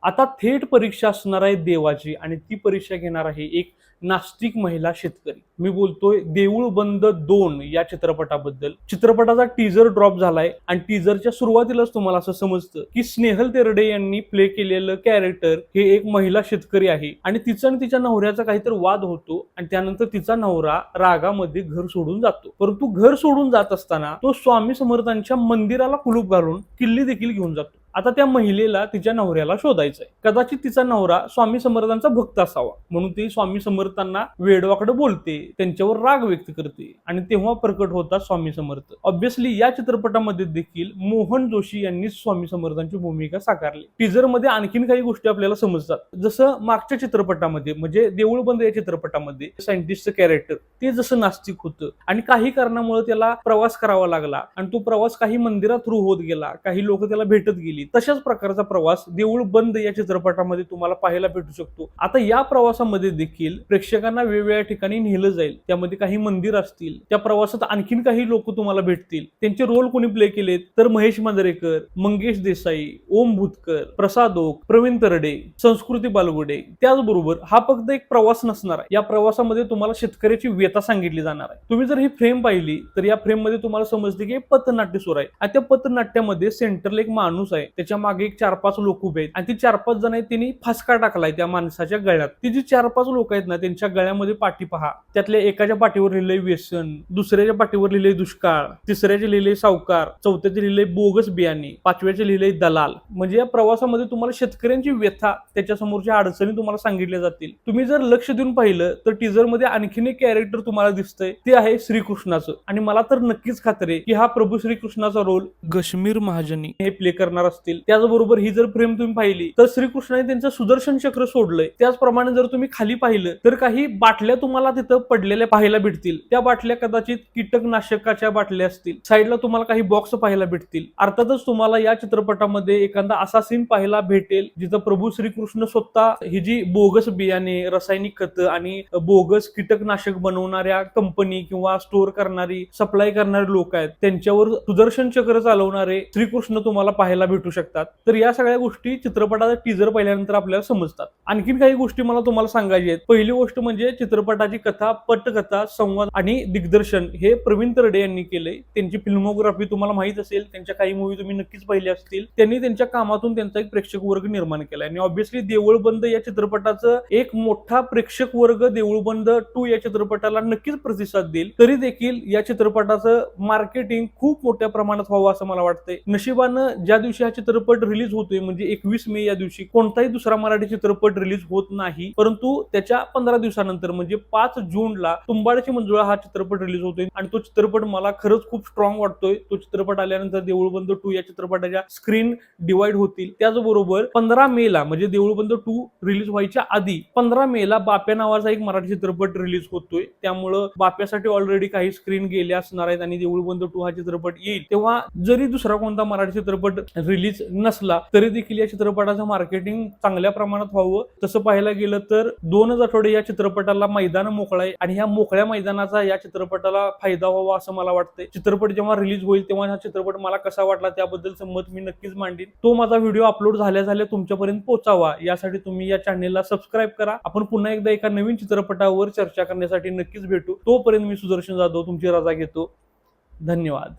आता थेट परीक्षा असणार आहे देवाची आणि ती परीक्षा घेणार आहे एक नास्तिक महिला शेतकरी. मी बोलतोय देऊळ बंद 2 या चित्रपटाबद्दल. चित्रपटाचा टीजर ड्रॉप झालाय आणि टीजरच्या सुरुवातीलाच तुम्हाला असं समजतं की स्नेहल तेरडे यांनी प्ले केलेलं कॅरेक्टर हे एक महिला शेतकरी आहे आणि तिचा आणि तिच्या नवऱ्याचा काहीतरी वाद होतो आणि त्यानंतर तिचा नवरा रागामध्ये घर सोडून जातो. परंतु घर सोडून जात असताना तो स्वामी समर्थांच्या मंदिराला कुलूप घालून किल्ली देखील घेऊन जातो. आता त्या महिलेला तिच्या नवऱ्याला शोधायचंय. कदाचित तिचा नवरा स्वामी समर्थांचा भक्त असावा म्हणून ती स्वामी समर्थांना वेडवाकडे बोलते, त्यांच्यावर राग व्यक्त करते आणि तेव्हा प्रकट होतात स्वामी समर्थ. ऑब्व्हियसली या चित्रपटामध्ये देखील मोहन जोशी यांनी स्वामी समर्थांची भूमिका साकारली. टीजर मध्ये आणखीन काही गोष्टी आपल्याला समजतात. जसं मागच्या चित्रपटामध्ये म्हणजे देऊळ बंद या चित्रपटामध्ये सायंटिस्टचं कॅरेक्टर ते जसं नास्तिक होतं आणि काही कारणामुळे त्याला प्रवास करावा लागला आणि तो प्रवास काही मंदिरात थ्रू होत गेला, काही लोक त्याला भेटत गेली. तशाच प्रकारचा प्रवास देऊळ बंद या चित्रपटामध्ये तुम्हाला पाहायला भेटू शकतो. आता या प्रवासामध्ये देखील प्रेक्षकांना वेगवेगळ्या ठिकाणी नेलं जाईल. त्यामध्ये काही मंदिर असतील. त्या प्रवासात आणखीन काही लोक तुम्हाला भेटतील. त्यांचे रोल कोणी प्ले केलेत तर महेश मांजरेकर, मंगेश देसाई, ओम भूतकर, प्रसाद ओक, प्रवीण तरडे, संस्कृती बालगुडे. त्याचबरोबर हा फक्त एक प्रवास नसणार आहे. या प्रवासामध्ये तुम्हाला शेतकऱ्याची व्यथा सांगितली जाणार आहे. तुम्ही जर ही फ्रेम पाहिली तर या फ्रेम मध्ये तुम्हाला समजते की पथनाट्य सुरू आहे आणि त्या पथनाट्यामध्ये सेंटरला एक माणूस आहे, त्याच्या मागे एक 4-5 लोक उभे आहेत आणि ती 4-5 जण आहेत. त्यांनी फासका टाकलाय त्या माणसाच्या गळ्यात. ती जी 4-5 लोक आहेत ना त्यांच्या गळ्यामध्ये पाठी पहा. त्यातल्या एकाच्या पाठीवर लिहिलंय व्यसन, दुसऱ्याच्या पाठीवर लिहिलंय दुष्काळ, तिसऱ्याचे लिहिलंय सावकार, चौथ्याचे लिहिलंय बोगस बियाणे, पाचव्याचे लिहिलंय दलाल. म्हणजे या प्रवासामध्ये तुम्हाला शेतकऱ्यांची व्यथा, त्याच्या समोरच्या अडचणी तुम्हाला सांगितल्या जातील. तुम्ही जर लक्ष देऊन पाहिलं तर टीजर मध्ये आणखीन एक कॅरेक्टर तुम्हाला दिसतंय, ते आहे श्रीकृष्णाचं आणि मला तर नक्कीच खात्री आहे की हा प्रभू श्रीकृष्णाचा रोल कश्मीर महाजनी हे प्ले करणार असतील. त्याचबरोबर ही जर फ्रेम तुम्ही पाहिली तर श्रीकृष्णाने त्यांचं सुदर्शन चक्र सोडलंय. त्याचप्रमाणे जर तुम्ही खाली पाहिलं तर काही बाटल्या तुम्हाला तिथं पडलेल्या पाहायला भेटतील. त्या बाटल्या कदाचित कीटकनाशकाच्या बाटल्या असतील. साईडला तुम्हाला काही बॉक्स पाहायला भेटतील. अर्थातच तुम्हाला या चित्रपटामध्ये एखादा असा सीन पाहायला भेटेल जिथं प्रभू श्रीकृष्ण स्वतः ही जी बोगस बियाणे, रासायनिक खतं आणि बोगस कीटकनाशक बनवणाऱ्या कंपनी किंवा स्टोअर करणारी, सप्लाय करणारे लोक आहेत त्यांच्यावर सुदर्शन चक्र चालवणारे श्रीकृष्ण तुम्हाला पाहायला भेटू शकतात. तर या सगळ्या गोष्टी चित्रपटाचा टीजर पाहिल्यानंतर आपल्याला समजतात. आणखीन काही गोष्टी मला तुम्हाला सांगायच्या आहेत. पहिली गोष्ट म्हणजे चित्रपटाची कथा, पटकथा, संवाद आणि दिग्दर्शन हे प्रवीण तरडे यांनी केलंय. त्यांची फिल्मोग्राफी तुम्हाला माहित असेल, त्यांच्या काही मूवी तुम्ही नक्कीच पाहिल्या असतील. त्यांनी त्यांच्या कामातून त्यांचा एक प्रेक्षक वर्ग निर्माण केलाय आणि ऑब्व्हियसली देऊळ बंद या चित्रपटाचं एक मोठा प्रेक्षक वर्ग देऊळ बंद 2 या चित्रपटाला नक्कीच प्रतिसाद देईल. तरी देखील या चित्रपटाचं मार्केटिंग खूप मोठ्या प्रमाणात व्हावं असं मला वाटतंय. नशिबानं ज्या दिवशी हा चित्रपट रिलीज होतोय म्हणजे 21 मे या दिवशी कोणताही दुसरा मराठी चित्रपट रिलीज होत नाही, परंतु त्याच्या 15 दिवसानंतर म्हणजे 5 जूनला तुंबाडची मंजुळा हा चित्रपट रिलीज होतोय आणि तो चित्रपट मला खरंच खूप स्ट्रॉंग वाटतोय. तो चित्रपट आल्यानंतर देऊळ बंद 2 या चित्रपटाच्या स्क्रीन डिवाइड होतील. त्याचबरोबर 15 मे ला म्हणजे देऊळ बंद 2 रिलीज व्हायच्या आधी 15 मे ला बाप्या नावाचा एक मराठी चित्रपट रिलीज होतोय. त्यामुळं बाप्यासाठी ऑलरेडी काही स्क्रीन गेल्या असणार आहेत आणि देऊळ बंद 2 हा चित्रपट येईल तेव्हा जरी दुसरा कोणता मराठी चित्रपट रिलीज नसला तरी देखील या चित्रपटाचं मार्केटिंग चांगल्या प्रमाणात व्हावं. तसं पाहायला गेलं तर 2च आठवडे या चित्रपटाला मैदान मोकळं आहे आणि ह्या मोकळ्या मैदानाचा या चित्रपटाला फायदा व्हावा असं मला वाटतंय. चित्रपट जेव्हा रिलीज होईल तेव्हा हा चित्रपट मला कसा वाटला त्याबद्दलचं मत मी नक्कीच मांडीन. तो माझा व्हिडिओ अपलोड झाल्या तुमच्यापर्यंत पोहोचावा यासाठी तुम्ही या चॅनेलला सबस्क्राईब करा. आपण पुन्हा एकदा एका नवीन चित्रपटावर चर्चा करण्यासाठी नक्कीच भेटू. तोपर्यंत मी सुदर्शन जाधव तुमची रजा घेतो. धन्यवाद.